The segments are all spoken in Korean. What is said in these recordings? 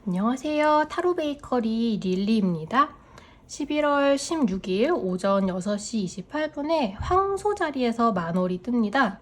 안녕하세요. 타로 베이커리 릴리입니다. 11월 16일 오전 6시 28분에 황소 자리에서 만월이 뜹니다.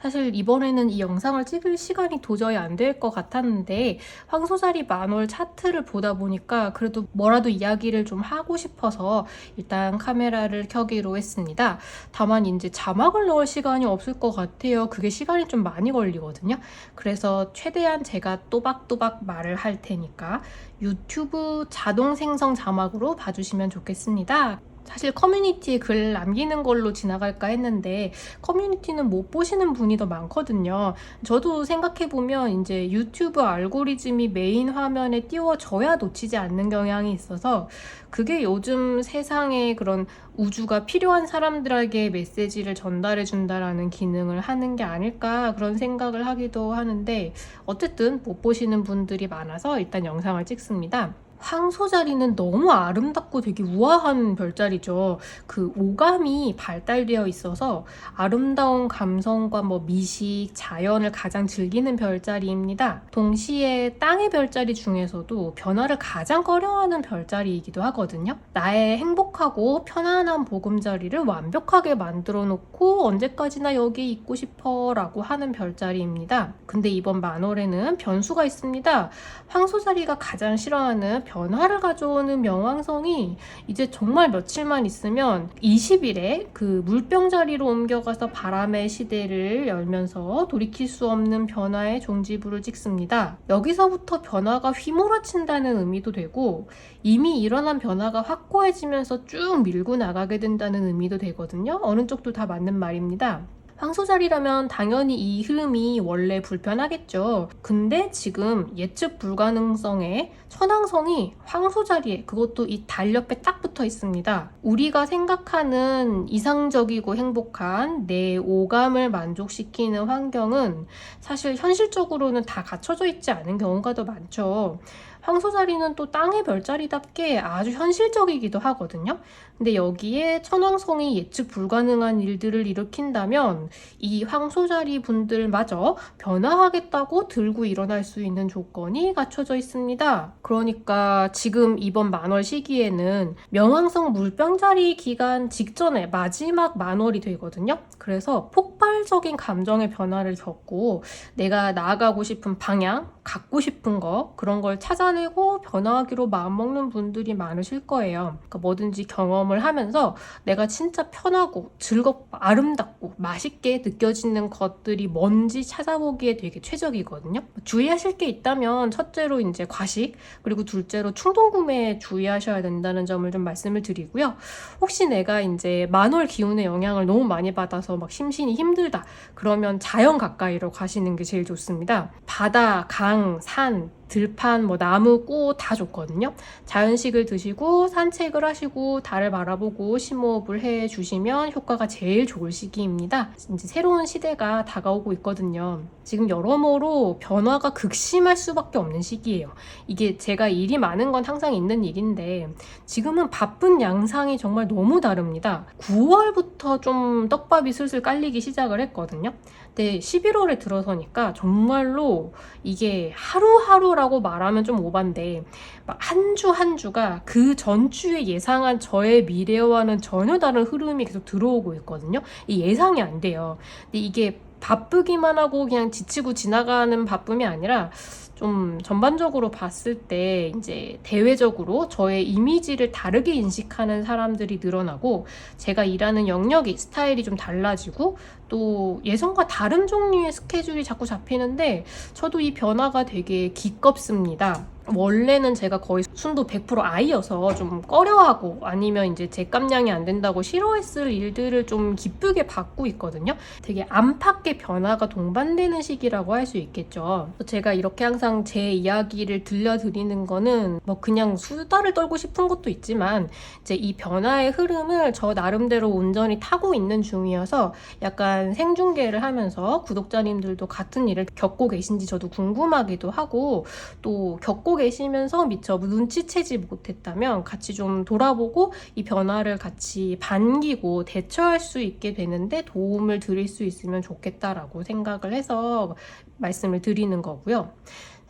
사실 이번에는 이 영상을 찍을 시간이 도저히 안 될 것 같았는데 황소자리 만월 차트를 보다 보니까 그래도 뭐라도 이야기를 좀 하고 싶어서 일단 카메라를 켜기로 했습니다. 다만 이제 자막을 넣을 시간이 없을 것 같아요. 그게 시간이 좀 많이 걸리거든요. 그래서 최대한 제가 또박또박 말을 할 테니까 유튜브 자동 생성 자막으로 봐주시면 좋겠습니다. 사실 커뮤니티에 글 남기는 걸로 지나갈까 했는데 커뮤니티는 못 보시는 분이 더 많거든요. 저도 생각해보면 이제 유튜브 알고리즘이 메인 화면에 띄워져야 놓치지 않는 경향이 있어서 그게 요즘 세상에 그런 우주가 필요한 사람들에게 메시지를 전달해 준다라는 기능을 하는 게 아닐까 그런 생각을 하기도 하는데 어쨌든 못 보시는 분들이 많아서 일단 영상을 찍습니다. 황소자리는 너무 아름답고 되게 우아한 별자리죠. 그 오감이 발달되어 있어서 아름다운 감성과 미식, 자연을 가장 즐기는 별자리입니다. 동시에 땅의 별자리 중에서도 변화를 가장 꺼려하는 별자리이기도 하거든요. 나의 행복하고 편안한 보금자리를 완벽하게 만들어 놓고 언제까지나 여기 있고 싶어 라고 하는 별자리입니다. 근데 이번 만월에는 변수가 있습니다. 황소자리가 가장 싫어하는 변화를 가져오는 명왕성이 이제 정말 며칠만 있으면 20일에 그 물병 자리로 옮겨가서 바람의 시대를 열면서 돌이킬 수 없는 변화의 종지부를 찍습니다. 여기서부터 변화가 휘몰아친다는 의미도 되고 이미 일어난 변화가 확고해지면서 쭉 밀고 나가게 된다는 의미도 되거든요. 어느 쪽도 다 맞는 말입니다. 황소자리라면 당연히 이 흐름이 원래 불편하겠죠. 근데 지금 예측 불가능성에 천왕성이 황소자리에 그것도 이 달 옆에 딱 붙어 있습니다. 우리가 생각하는 이상적이고 행복한 내 오감을 만족시키는 환경은 사실 현실적으로는 다 갖춰져 있지 않은 경우가 더 많죠. 황소자리는 또 땅의 별자리답게 아주 현실적이기도 하거든요. 근데 여기에 천왕성이 예측 불가능한 일들을 일으킨다면 이 황소자리 분들마저 변화하겠다고 들고 일어날 수 있는 조건이 갖춰져 있습니다. 그러니까 지금 이번 만월 시기에는 명왕성 물병자리 기간 직전에 마지막 만월이 되거든요. 그래서 폭발적인 감정의 변화를 겪고 내가 나아가고 싶은 방향, 갖고 싶은 거 그런 걸 찾아내고 변화하기로 마음먹는 분들이 많으실 거예요. 그러니까 뭐든지 경험을 하면서 내가 진짜 편하고 즐겁고 아름답고 맛있게 느껴지는 것들이 뭔지 찾아보기에 되게 최적이거든요. 주의하실 게 있다면 첫째로 이제 과식, 그리고 둘째로 충동 구매에 주의하셔야 된다는 점을 좀 말씀을 드리고요. 혹시 내가 이제 만월 기운의 영향을 너무 많이 받아서 막 심신이 힘들다 그러면 자연 가까이로 가시는 게 제일 좋습니다. 바다, 강, 산, 들판, 나무, 꽃 다 좋거든요. 자연식을 드시고 산책을 하시고 달을 바라보고 심호흡을 해 주시면 효과가 제일 좋을 시기입니다. 이제 새로운 시대가 다가오고 있거든요. 지금 여러모로 변화가 극심할 수밖에 없는 시기예요. 이게 제가 일이 많은 건 항상 있는 일인데 지금은 바쁜 양상이 정말 너무 다릅니다. 9월부터 좀 떡밥이 슬슬 깔리기 시작을 했거든요. 근데 11월에 들어서니까 정말로 이게 하루하루라고 말하면 좀 오반데 한 주 한 주가 그 전주에 예상한 저의 미래와는 전혀 다른 흐름이 계속 들어오고 있거든요. 이 예상이 안 돼요. 근데 이게 바쁘기만 하고 그냥 지치고 지나가는 바쁨이 아니라 좀 전반적으로 봤을 때 이제 대외적으로 저의 이미지를 다르게 인식하는 사람들이 늘어나고 제가 일하는 영역이 스타일이 좀 달라지고 또 예전과 다른 종류의 스케줄이 자꾸 잡히는데 저도 이 변화가 되게 기껍습니다. 원래는 제가 거의 순도 100% 아이여서 좀 꺼려하고 아니면 이제 제 깜냥이 안 된다고 싫어했을 일들을 좀 기쁘게 받고 있거든요. 되게 안팎의 변화가 동반되는 시기라고 할 수 있겠죠. 제가 이렇게 항상 제 이야기를 들려드리는 거는 그냥 수다를 떨고 싶은 것도 있지만 이제 이 변화의 흐름을 저 나름대로 온전히 타고 있는 중이어서 약간 생중계를 하면서 구독자님들도 같은 일을 겪고 계신지 저도 궁금하기도 하고 또 겪고 계시면서 미처 눈치채지 못했다면 같이 좀 돌아보고 이 변화를 같이 반기고 대처할 수 있게 되는데 도움을 드릴 수 있으면 좋겠다라고 생각을 해서 말씀을 드리는 거고요.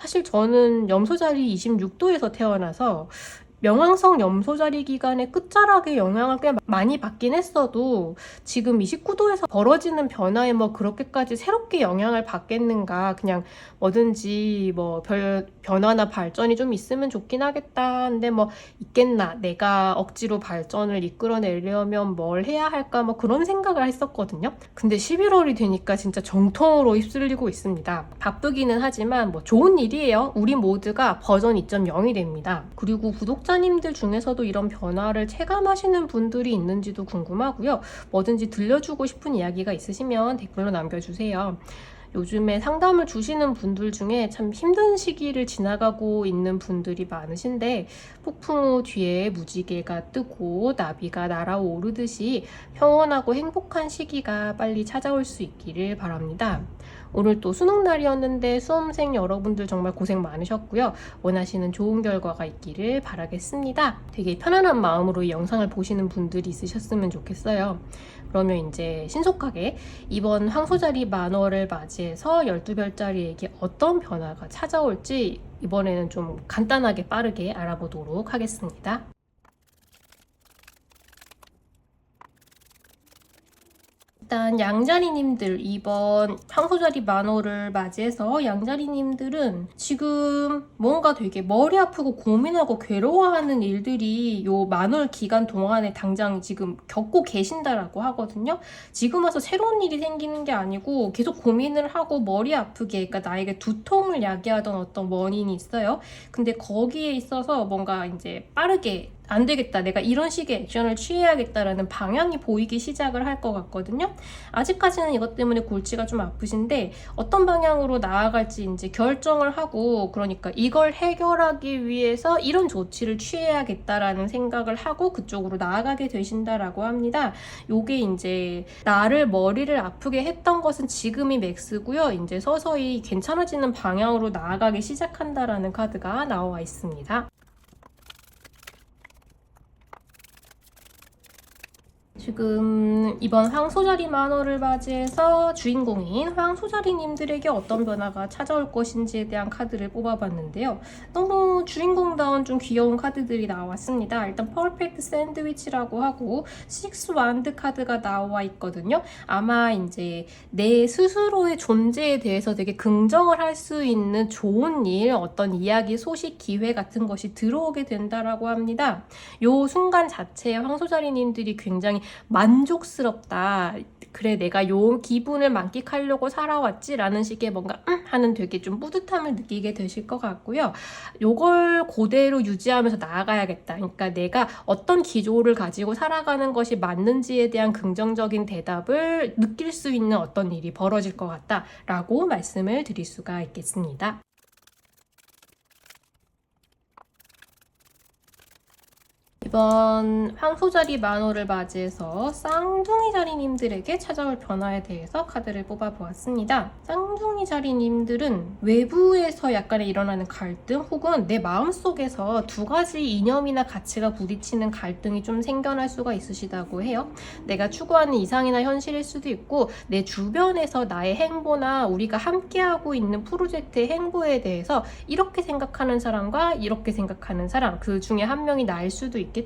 사실 저는 염소자리 26도에서 태어나서 명왕성 염소자리 기간의 끝자락에 영향을 꽤 많이 받긴 했어도 지금 29도에서 벌어지는 변화에 뭐 그렇게까지 새롭게 영향을 받겠는가, 그냥 뭐든지 뭐 변화나 발전이 좀 있으면 좋긴 하겠다. 근데 뭐 있겠나, 내가 억지로 발전을 이끌어내려면 뭘 해야 할까, 뭐 그런 생각을 했었거든요. 근데 11월이 되니까 진짜 정통으로 휩쓸리고 있습니다. 바쁘기는 하지만 뭐 좋은 일이에요. 우리 모두가 버전 2.0이 됩니다. 그리고 구독자님들 중에서도 이런 변화를 체감하시는 분들이 있는지도 궁금하고요. 뭐든지 들려주고 싶은 이야기가 있으시면 댓글로 남겨주세요. 요즘에 상담을 주시는 분들 중에 참 힘든 시기를 지나가고 있는 분들이 많으신데, 폭풍 우 뒤에 무지개가 뜨고 나비가 날아오르듯이 평온하고 행복한 시기가 빨리 찾아올 수 있기를 바랍니다. 오늘 또 수능 날이었는데 수험생 여러분들 정말 고생 많으셨고요. 원하시는 좋은 결과가 있기를 바라겠습니다. 되게 편안한 마음으로 이 영상을 보시는 분들이 있으셨으면 좋겠어요. 그러면 이제 신속하게 이번 황소자리 만월을 맞이해서 12별자리에게 어떤 변화가 찾아올지 이번에는 좀 간단하게 빠르게 알아보도록 하겠습니다. 일단 양자리님들, 이번 황소자리 만호를 맞이해서 양자리님들은 지금 뭔가 되게 머리 아프고 고민하고 괴로워하는 일들이 요 만월 기간 동안에 당장 지금 겪고 계신다라고 하거든요. 지금 와서 새로운 일이 생기는 게 아니고 계속 고민을 하고 머리 아프게, 그러니까 나에게 두통을 야기하던 어떤 원인이 있어요. 근데 거기에 있어서 뭔가 이제 빠르게 안 되겠다, 내가 이런 식의 액션을 취해야겠다라는 방향이 보이기 시작을 할 것 같거든요. 아직까지는 이것 때문에 골치가 좀 아프신데 어떤 방향으로 나아갈지 이제 결정을 하고, 그러니까 이걸 해결하기 위해서 이런 조치를 취해야겠다라는 생각을 하고 그쪽으로 나아가게 되신다라고 합니다. 요게 이제 나를 머리를 아프게 했던 것은 지금이 맥스고요. 이제 서서히 괜찮아지는 방향으로 나아가기 시작한다라는 카드가 나와 있습니다. 지금 이번 황소자리 만월을 맞이해서 주인공인 황소자리님들에게 어떤 변화가 찾아올 것인지에 대한 카드를 뽑아봤는데요. 너무 주인공다운 좀 귀여운 카드들이 나왔습니다. 일단 퍼펙트 샌드위치라고 하고 식스 완드 카드가 나와 있거든요. 아마 이제 내 스스로의 존재에 대해서 되게 긍정을 할 수 있는 좋은 일, 어떤 이야기, 소식, 기회 같은 것이 들어오게 된다라고 합니다. 요 순간 자체에 황소자리님들이 굉장히 만족스럽다, 그래 내가 요 기분을 만끽하려고 살아왔지 라는 식의 뭔가 하는 되게 좀 뿌듯함을 느끼게 되실 것 같고요. 요걸 그대로 유지하면서 나아가야겠다, 그러니까 내가 어떤 기조를 가지고 살아가는 것이 맞는지에 대한 긍정적인 대답을 느낄 수 있는 어떤 일이 벌어질 것 같다 라고 말씀을 드릴 수가 있겠습니다. 이번 황소자리 만호를 맞이해서 쌍둥이 자리님들에게 찾아올 변화에 대해서 카드를 뽑아보았습니다. 쌍둥이 자리님들은 외부에서 약간의 일어나는 갈등, 혹은 내 마음속에서 두 가지 이념이나 가치가 부딪히는 갈등이 좀 생겨날 수가 있으시다고 해요. 내가 추구하는 이상이나 현실일 수도 있고, 내 주변에서 나의 행보나 우리가 함께하고 있는 프로젝트의 행보에 대해서 이렇게 생각하는 사람과 이렇게 생각하는 사람, 그 중에 한 명이 나일 수도 있겠죠.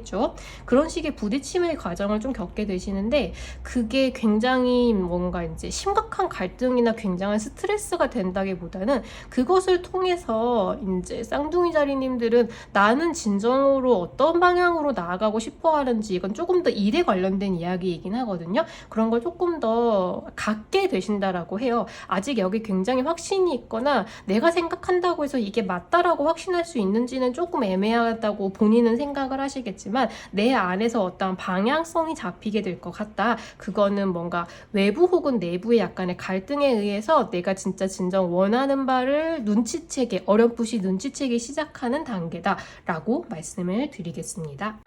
그런 식의 부딪힘의 과정을 좀 겪게 되시는데, 그게 굉장히 뭔가 이제 심각한 갈등이나 굉장한 스트레스가 된다기보다는 그것을 통해서 이제 쌍둥이 자리님들은 나는 진정으로 어떤 방향으로 나아가고 싶어 하는지, 이건 조금 더 일에 관련된 이야기이긴 하거든요. 그런 걸 조금 더 갖게 되신다라고 해요. 아직 여기 굉장히 확신이 있거나 내가 생각한다고 해서 이게 맞다라고 확신할 수 있는지는 조금 애매하다고 본인은 생각을 하시겠지만, 내 안에서 어떤 방향성이 잡히게 될 것 같다. 그거는 뭔가 외부 혹은 내부의 약간의 갈등에 의해서 내가 진짜 진정 원하는 바를 눈치채게, 어렴풋이 눈치채기 시작하는 단계다 라고 말씀을 드리겠습니다.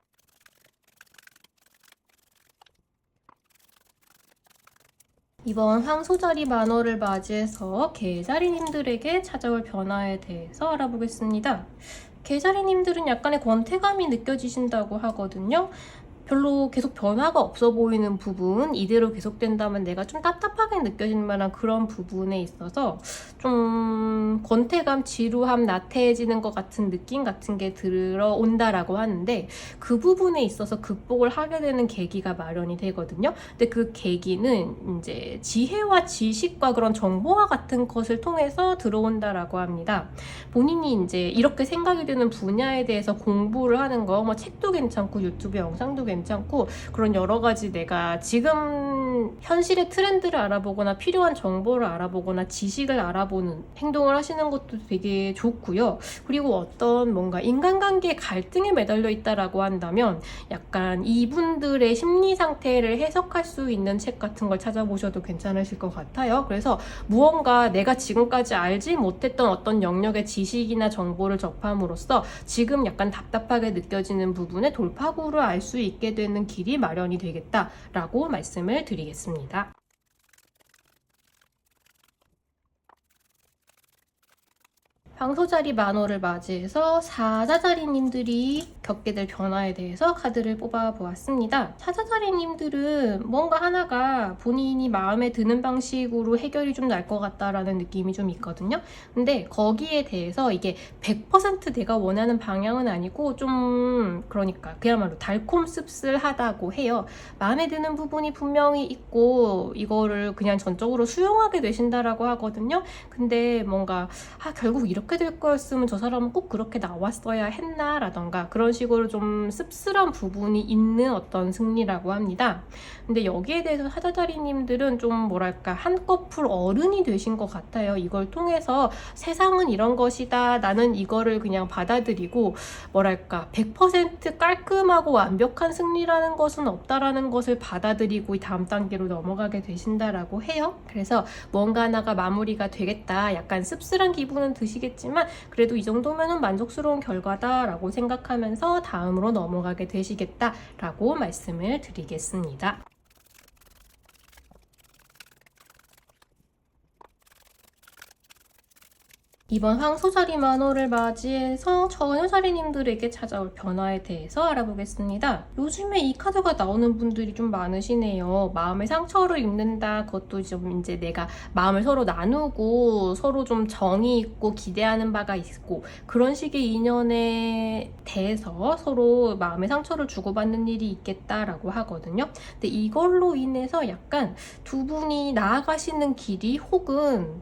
이번 황소자리 만월을 맞이해서 개자리님들에게 찾아올 변화에 대해서 알아보겠습니다. 개자리님들은 약간의 권태감이 느껴지신다고 하거든요. 별로 계속 변화가 없어 보이는 부분, 이대로 계속된다면 내가 좀 답답하게 느껴질 만한 그런 부분에 있어서 좀 권태감, 지루함, 나태해지는 것 같은 느낌 같은 게 들어온다라고 하는데, 그 부분에 있어서 극복을 하게 되는 계기가 마련이 되거든요. 근데 그 계기는 이제 지혜와 지식과 그런 정보와 같은 것을 통해서 들어온다라고 합니다. 본인이 이제 이렇게 생각이 드는 분야에 대해서 공부를 하는 거, 뭐 책도 괜찮고 유튜브 영상도 괜찮고 그런 여러 가지 내가 지금 현실의 트렌드를 알아보거나 필요한 정보를 알아보거나 지식을 알아보는 행동을 하시는 것도 되게 좋고요. 그리고 어떤 뭔가 인간관계 갈등에 매달려 있다라고 한다면 약간 이분들의 심리 상태를 해석할 수 있는 책 같은 걸 찾아보셔도 괜찮으실 것 같아요. 그래서 무언가 내가 지금까지 알지 못했던 어떤 영역의 지식이나 정보를 접함으로써 지금 약간 답답하게 느껴지는 부분에 돌파구를 알 수 있게 되는 길이 마련이 되겠다라고 말씀을 드리겠습니다. 황소자리 만호를 맞이해서 사자자리님들이 겪게 될 변화에 대해서 카드를 뽑아보았습니다. 사자자리님들은 뭔가 하나가 본인이 마음에 드는 방식으로 해결이 좀 날 것 같다라는 느낌이 좀 있거든요. 근데 거기에 대해서 이게 100% 내가 원하는 방향은 아니고 좀 그러니까 그야말로 달콤 씁쓸하다고 해요. 마음에 드는 부분이 분명히 있고 이거를 그냥 전적으로 수용하게 되신다라고 하거든요. 근데 뭔가 결국 이렇게 될 거였으면 저 사람은 꼭 그렇게 나왔어야 했나 라던가 그런 식으로 좀 씁쓸한 부분이 있는 어떤 승리라고 합니다. 근데 여기에 대해서 사자자리님들은 좀 뭐랄까 한꺼풀 어른이 되신 것 같아요. 이걸 통해서 세상은 이런 것이다, 나는 이거를 그냥 받아들이고 뭐랄까 100% 깔끔하고 완벽한 승리라는 것은 없다라는 것을 받아들이고 이 다음 단계로 넘어가게 되신다라고 해요. 그래서 뭔가 하나가 마무리가 되겠다, 약간 씁쓸한 기분은 드시겠지만 그래도 이 정도면은 만족스러운 결과다라고 생각하면서 다음으로 넘어가게 되시겠다라고 말씀을 드리겠습니다. 이번 황소자리 만호를 맞이해서 처녀자리님들에게 찾아올 변화에 대해서 알아보겠습니다. 요즘에 이 카드가 나오는 분들이 좀 많으시네요. 마음의 상처를 입는다. 그것도 좀 이제 내가 마음을 서로 나누고 서로 좀 정이 있고 기대하는 바가 있고 그런 식의 인연에 대해서 서로 마음의 상처를 주고받는 일이 있겠다라고 하거든요. 근데 이걸로 인해서 약간 두 분이 나아가시는 길이 혹은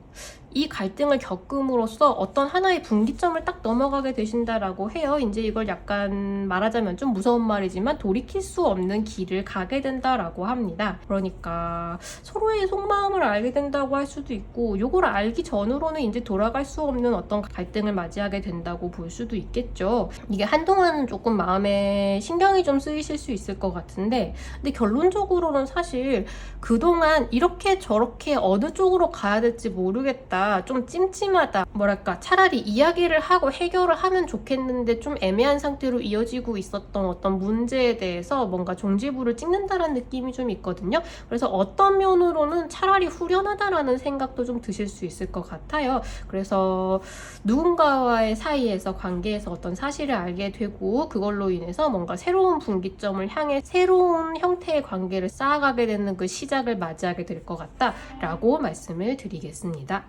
이 갈등을 겪음으로써 어떤 하나의 분기점을 딱 넘어가게 되신다라고 해요. 이제 이걸 약간 말하자면 좀 무서운 말이지만 돌이킬 수 없는 길을 가게 된다라고 합니다. 그러니까 서로의 속마음을 알게 된다고 할 수도 있고 이걸 알기 전으로는 이제 돌아갈 수 없는 어떤 갈등을 맞이하게 된다고 볼 수도 있겠죠. 이게 한동안은 조금 마음에 신경이 좀 쓰이실 수 있을 것 같은데 근데 결론적으로는 사실 그동안 이렇게 저렇게 어느 쪽으로 가야 될지 모르겠다, 좀 찜찜하다, 뭐랄까 차라리 이야기를 하고 해결을 하면 좋겠는데 좀 애매한 상태로 이어지고 있었던 어떤 문제에 대해서 뭔가 종지부를 찍는다라는 느낌이 좀 있거든요. 그래서 어떤 면으로는 차라리 후련하다라는 생각도 좀 드실 수 있을 것 같아요. 그래서 누군가와의 사이에서 관계에서 어떤 사실을 알게 되고 그걸로 인해서 뭔가 새로운 분기점을 향해 새로운 형태의 관계를 쌓아가게 되는 그 시작을 맞이하게 될 것 같다라고 말씀을 드리겠습니다.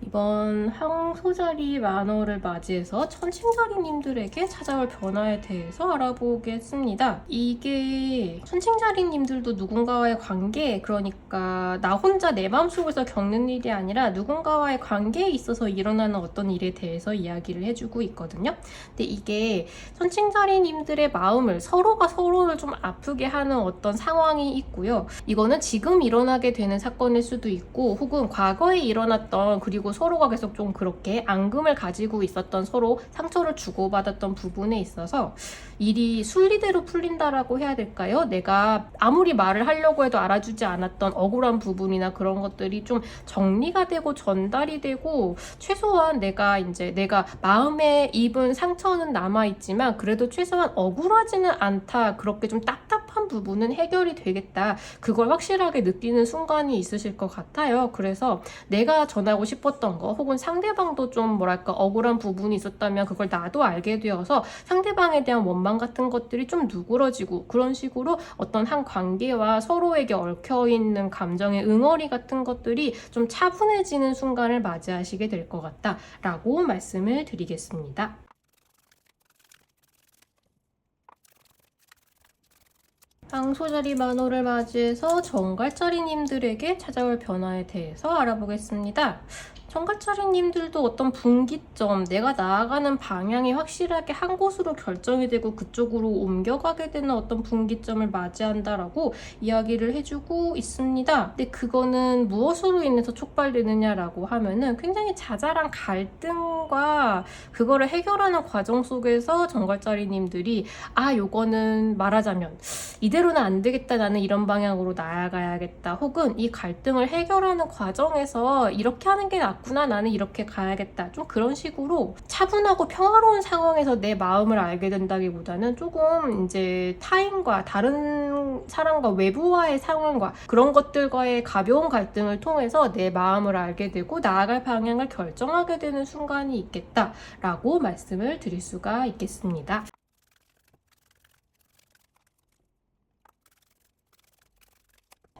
이번 황소자리 만호를 맞이해서 천칭자리님들에게 찾아올 변화에 대해서 알아보겠습니다. 이게 천칭자리님들도 누군가와의 관계, 그러니까 나 혼자 내 마음속에서 겪는 일이 아니라 누군가와의 관계에 있어서 일어나는 어떤 일에 대해서 이야기를 해주고 있거든요. 근데 이게 천칭자리님들의 마음을 서로가 서로를 좀 아프게 하는 어떤 상황이 있고요. 이거는 지금 일어나게 되는 사건일 수도 있고 혹은 과거에 일어났던, 그리고 서로가 계속 좀 그렇게 앙금을 가지고 있었던, 서로 상처를 주고받았던 부분에 있어서 일이 순리대로 풀린다라고 해야 될까요? 내가 아무리 말을 하려고 해도 알아주지 않았던 억울한 부분이나 그런 것들이 좀 정리가 되고 전달이 되고 최소한 내가 마음에 입은 상처는 남아있지만 그래도 최소한 억울하지는 않다, 그렇게 좀 답답한 부족한 부분은 해결이 되겠다. 그걸 확실하게 느끼는 순간이 있으실 것 같아요. 그래서 내가 전하고 싶었던 거 혹은 상대방도 좀 뭐랄까 억울한 부분이 있었다면 그걸 나도 알게 되어서 상대방에 대한 원망 같은 것들이 좀 누그러지고 그런 식으로 어떤 한 관계와 서로에게 얽혀있는 감정의 응어리 같은 것들이 좀 차분해지는 순간을 맞이하시게 될 것 같다 라고 말씀을 드리겠습니다. 황소자리 만호를 맞이해서 정갈자리님들에게 찾아올 변화에 대해서 알아보겠습니다. 정갈자리님들도 어떤 분기점, 내가 나아가는 방향이 확실하게 한 곳으로 결정이 되고 그쪽으로 옮겨가게 되는 어떤 분기점을 맞이한다라고 이야기를 해주고 있습니다. 근데 그거는 무엇으로 인해서 촉발되느냐라고 하면은 굉장히 자잘한 갈등과 그거를 해결하는 과정 속에서 정갈자리님들이 요거는 말하자면 이대로는 안 되겠다, 나는 이런 방향으로 나아가야겠다, 혹은 이 갈등을 해결하는 과정에서 이렇게 하는 게 낫구나, 나는 이렇게 가야겠다, 좀 그런 식으로 차분하고 평화로운 상황에서 내 마음을 알게 된다기보다는 조금 이제 타인과 다른 사람과 외부와의 상황과 그런 것들과의 가벼운 갈등을 통해서 내 마음을 알게 되고 나아갈 방향을 결정하게 되는 순간이 있겠다라고 말씀을 드릴 수가 있겠습니다.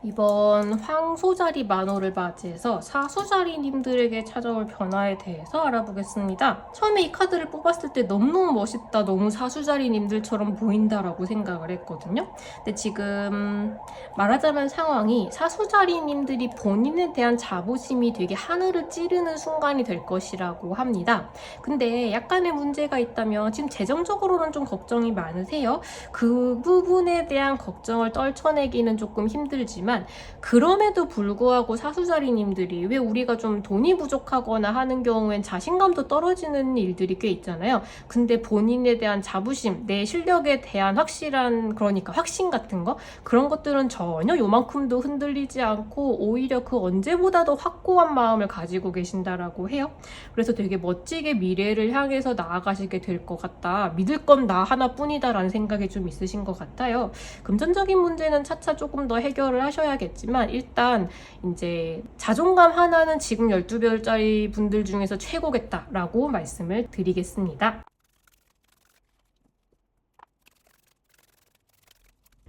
이번 황소자리 만호를 맞이해서 사수자리님들에게 찾아올 변화에 대해서 알아보겠습니다. 처음에 이 카드를 뽑았을 때 너무너무 멋있다, 너무 사수자리님들처럼 보인다라고 생각을 했거든요. 근데 지금 말하자면 상황이 사수자리님들이 본인에 대한 자부심이 되게 하늘을 찌르는 순간이 될 것이라고 합니다. 근데 약간의 문제가 있다면 지금 재정적으로는 좀 걱정이 많으세요. 그 부분에 대한 걱정을 떨쳐내기는 조금 힘들지만 그럼에도 불구하고 사수자리님들이 왜 우리가 좀 돈이 부족하거나 하는 경우엔 자신감도 떨어지는 일들이 꽤 있잖아요. 근데 본인에 대한 자부심, 내 실력에 대한 확실한 그러니까 확신 같은 거 그런 것들은 전혀 요만큼도 흔들리지 않고 오히려 그 언제보다도 확고한 마음을 가지고 계신다라고 해요. 그래서 되게 멋지게 미래를 향해서 나아가시게 될 것 같다. 믿을 건 나 하나뿐이다 라는 생각이 좀 있으신 것 같아요. 금전적인 문제는 차차 조금 더 해결을 하셔야겠지만 일단 이제 자존감 하나는 지금 12별짜리 분들 중에서 최고겠다라고 말씀을 드리겠습니다.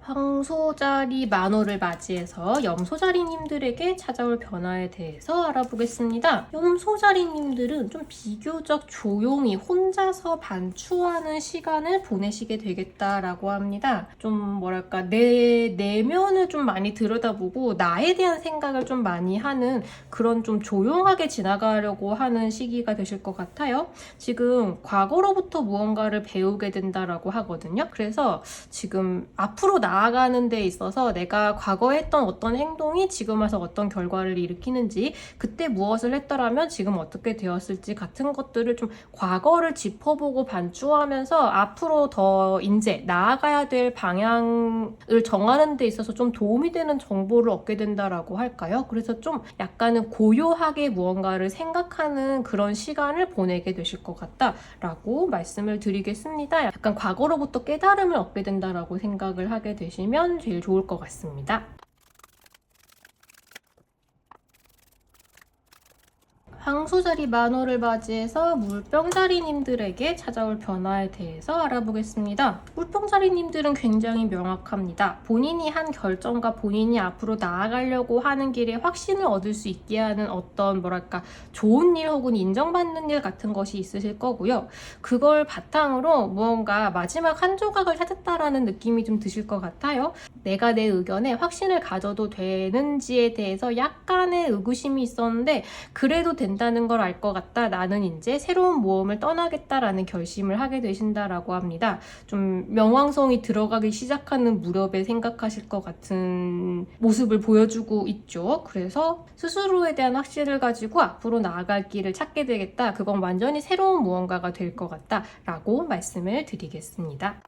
황소자리 만호를 맞이해서 염소자리님들에게 찾아올 변화에 대해서 알아보겠습니다. 염소자리님들은 좀 비교적 조용히 혼자서 반추하는 시간을 보내시게 되겠다라고 합니다. 좀 뭐랄까 내 내면을 좀 많이 들여다보고 나에 대한 생각을 좀 많이 하는 그런 좀 조용하게 지나가려고 하는 시기가 되실 것 같아요. 지금 과거로부터 무언가를 배우게 된다라고 하거든요. 그래서 지금 앞으로 나아가는 데 있어서 내가 과거에 했던 어떤 행동이 지금 와서 어떤 결과를 일으키는지, 그때 무엇을 했더라면 지금 어떻게 되었을지 같은 것들을 좀 과거를 짚어보고 반추하면서 앞으로 더 이제 나아가야 될 방향을 정하는 데 있어서 좀 도움이 되는 정보를 얻게 된다라고 할까요? 그래서 좀 약간은 고요하게 무언가를 생각하는 그런 시간을 보내게 되실 것 같다라고 말씀을 드리겠습니다. 약간 과거로부터 깨달음을 얻게 된다라고 생각을 하게 되시면 제일 좋을 것 같습니다. 황소자리 만호를 맞이해서 물병자리님들에게 찾아올 변화에 대해서 알아보겠습니다. 물병자리님들은 굉장히 명확합니다. 본인이 한 결정과 본인이 앞으로 나아가려고 하는 길에 확신을 얻을 수 있게 하는 어떤 뭐랄까 좋은 일 혹은 인정받는 일 같은 것이 있으실 거고요. 그걸 바탕으로 무언가 마지막 한 조각을 찾았다라는 느낌이 좀 드실 것 같아요. 내가 내 의견에 확신을 가져도 되는지에 대해서 약간의 의구심이 있었는데 그래도 된다는 걸 알 것 같다. 나는 이제 새로운 모험을 떠나겠다라는 결심을 하게 되신다라고 합니다. 좀 명왕성이 들어가기 시작하는 무렵에 생각하실 것 같은 모습을 보여주고 있죠. 그래서 스스로에 대한 확신을 가지고 앞으로 나아갈 길을 찾게 되겠다. 그건 완전히 새로운 무언가가 될 것 같다라고 말씀을 드리겠습니다.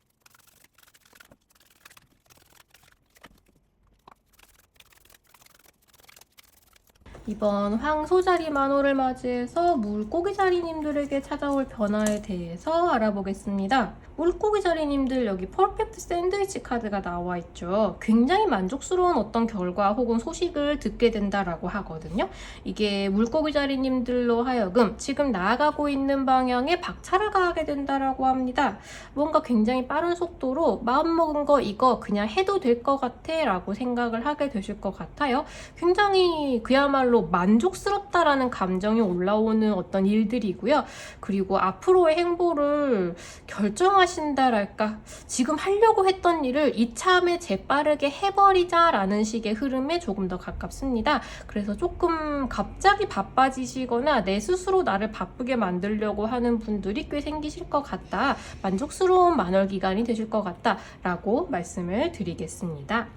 이번 황소자리 만호를 맞이해서 물고기자리님들에게 찾아올 변화에 대해서 알아보겠습니다. 물고기자리님들 여기 퍼펙트 샌드위치 카드가 나와 있죠. 굉장히 만족스러운 어떤 결과 혹은 소식을 듣게 된다라고 하거든요. 이게 물고기자리님들로 하여금 지금 나아가고 있는 방향에 박차를 가하게 된다라고 합니다. 뭔가 굉장히 빠른 속도로 마음먹은 거 이거 그냥 해도 될 것 같아 라고 생각을 하게 되실 것 같아요. 굉장히 그야말로 만족스럽다라는 감정이 올라오는 어떤 일들이고요. 그리고 앞으로의 행보를 결정하신다랄까, 지금 하려고 했던 일을 이참에 재빠르게 해버리자라는 식의 흐름에 조금 더 가깝습니다. 그래서 조금 갑자기 바빠지시거나 내 스스로 나를 바쁘게 만들려고 하는 분들이 꽤 생기실 것 같다, 만족스러운 만월 기간이 되실 것 같다 라고 말씀을 드리겠습니다.